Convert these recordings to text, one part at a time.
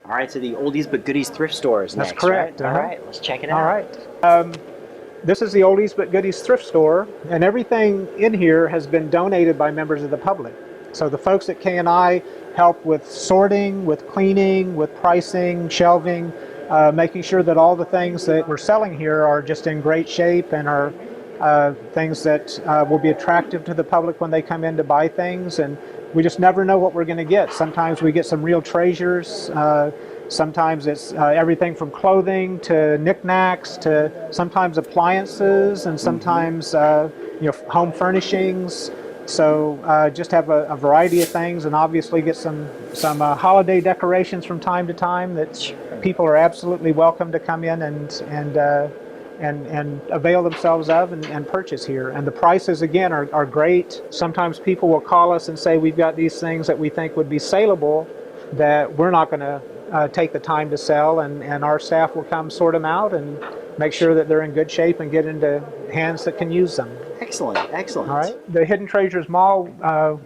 All right, so the Oldies But Goodies thrift store is That's next, correct. right? All right, let's check it out. All right. This is the Oldies But Goodies thrift store, and everything in here has been donated by members of the public. So the folks at KNI help with sorting, with cleaning, with pricing, shelving, making sure that all the things that we're selling here are just in great shape and are things that will be attractive to the public when they come in to buy things. And we just never know what we're going to get. Sometimes we get some real treasures. Sometimes it's everything from clothing to knickknacks to sometimes appliances and sometimes home furnishings. So just have a variety of things, and obviously get some holiday decorations from time to time that people are absolutely welcome to come in and avail themselves of and purchase here. And the prices, again, are great. Sometimes people will call us and say, we've got these things that we think would be saleable that we're not going to take the time to sell, and our staff will come sort them out and make sure that they're in good shape and get into hands that can use them. Excellent, excellent. All right. The Hidden Treasures Mall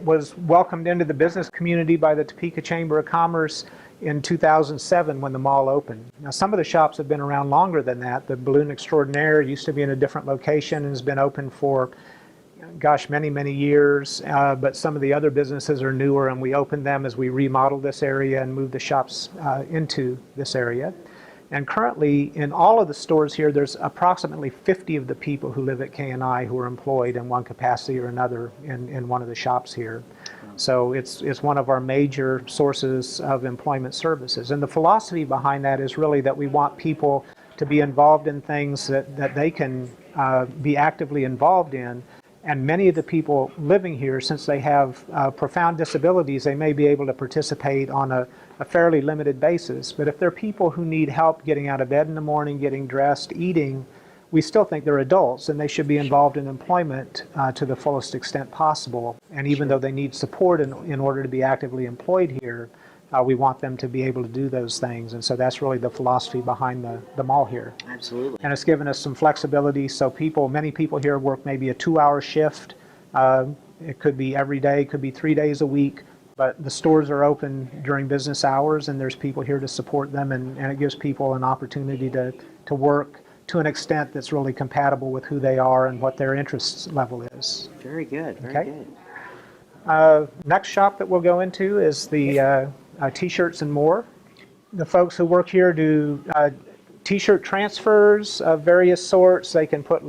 was welcomed into the business community by the Topeka Chamber of Commerce in 2007 when the mall opened. Now, some of the shops have been around longer than that. The Balloon Extraordinaire used to be in a different location and has been open for, gosh, many, many years. But some of the other businesses are newer, and we opened them as we remodeled this area and moved the shops into this area. And currently, in all of the stores here, there's approximately 50 of the people who live at KNI who are employed in one capacity or another in one of the shops here. So it's one of our major sources of employment services. And the philosophy behind that is really that we want people to be involved in things that they can be actively involved in. And many of the people living here, since they have profound disabilities, they may be able to participate on a fairly limited basis. But if they're people who need help getting out of bed in the morning, getting dressed, eating, we still think they're adults and they should be involved in employment to the fullest extent possible. And even though they need support in order to be actively employed here, we want them to be able to do those things. And so that's really the philosophy behind the mall here. Absolutely. And it's given us some flexibility. So many people here work maybe a 2-hour shift. It could be every day, it could be 3 days a week. But the stores are open during business hours, and there's people here to support them, and it gives people an opportunity to work to an extent that's really compatible with who they are and what their interest level is. Very good, very good. Next shop that we'll go into is the T-shirts and more. The folks who work here do T-shirt transfers of various sorts. They can put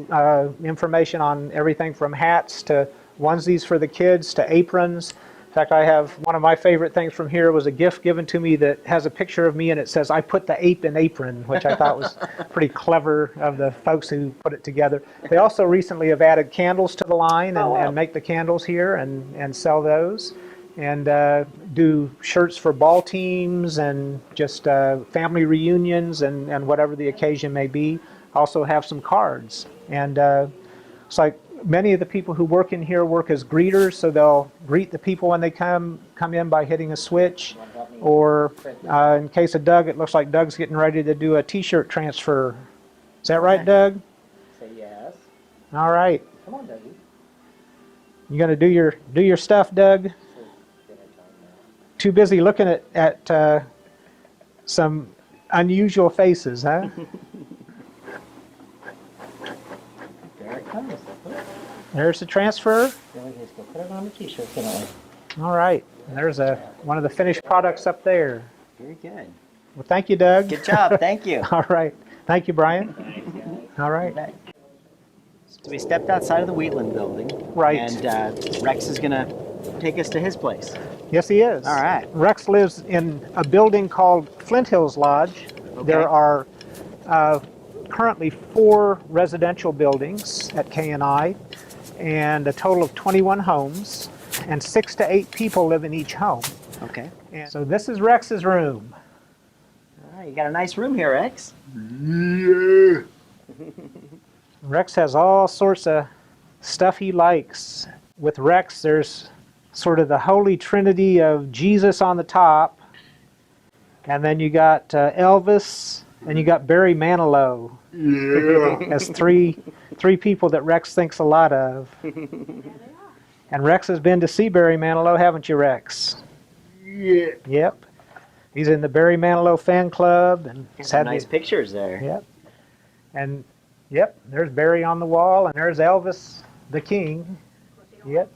information on everything from hats to onesies for the kids to aprons. In fact, I have one of my favorite things from here was a gift given to me that has a picture of me and it says, "I put the ape in apron," which I thought was pretty clever of the folks who put it together. They also recently have added candles to the line and make the candles here and sell those. And do shirts for ball teams and just family reunions and whatever the occasion may be. Also have some cards. And it's like many of the people who work in here work as greeters, so they'll greet the people when they come in by hitting a switch. Or in case of Doug, it looks like Doug's getting ready to do a T-shirt transfer. Is that right, Doug? Say yes. All right. Come on, Dougie. You gonna do your stuff, Doug? Too busy looking at some unusual faces, huh? There it comes. There's the transfer. Then we just go put it on the T-shirt, can't we? All right. There's one of the finished products up there. Very good. Well, thank you, Doug. Good job, thank you. All right. Thank you, Brian. All right. So we stepped outside of the Wheatland building. Right. And Rex is going to take us to his place. Yes, he is. All right. Rex lives in a building called Flint Hills Lodge. Okay. There are currently 4 residential buildings at KNI and a total of 21 homes, and 6 to 8 people live in each home. Okay. And so this is Rex's room. All right, you got a nice room here, Rex. Yeah. Rex has all sorts of stuff he likes. With Rex, there's sort of the holy trinity of Jesus on the top, and then you got Elvis, and you got Barry Manilow. Yeah. As three people that Rex thinks a lot of. And Rex has been to see Barry Manilow, haven't you, Rex? Yeah. Yep. He's in the Barry Manilow fan club, and he's Some had nice pictures there. Yep. And yep, there's Barry on the wall, and there's Elvis the King. Yep.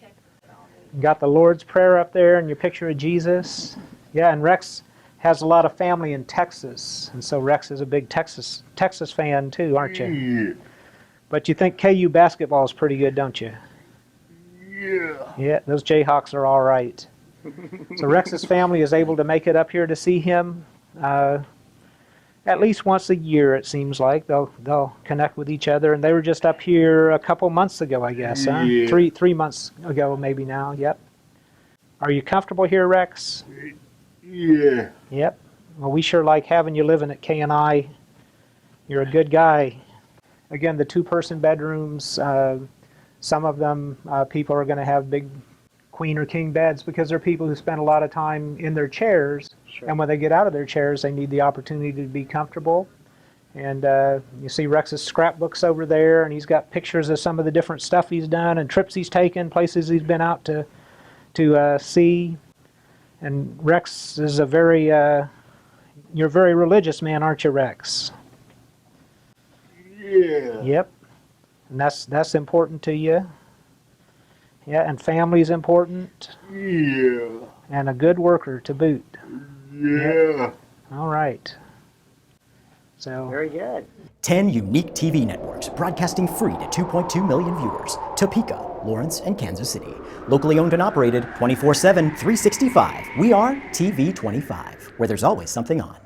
Got the Lord's Prayer up there and your picture of Jesus. Yeah, and Rex has a lot of family in Texas, and so Rex is a big Texas fan too, aren't you? Yeah. But you think KU basketball is pretty good, don't you? Yeah. Yeah, those Jayhawks are all right. So Rex's family is able to make it up here to see him at least once a year, it seems like. They'll connect with each other, and they were just up here a couple months ago, I guess, huh? Yeah. 3 months ago, maybe now, yep. Are you comfortable here, Rex? Yeah. Yep. Well, we sure like having you living at KNI. You're a good guy. Again, the 2-person bedrooms, some of them people are going to have big queen or king beds because they're people who spend a lot of time in their chairs. Sure. And when they get out of their chairs, they need the opportunity to be comfortable. And you see Rex's scrapbooks over there, and he's got pictures of some of the different stuff he's done and trips he's taken, places he's been out to see. And Rex is you're a very religious man, aren't you, Rex? Yeah. Yep. And that's important to you. Yeah, and family's important. Yeah. And a good worker to boot. Yeah. All right. So Very good. 10 unique TV networks broadcasting free to 2.2 million viewers. Topeka, Lawrence, and Kansas City. Locally owned and operated 24/7, 365. We are TV 25, where there's always something on.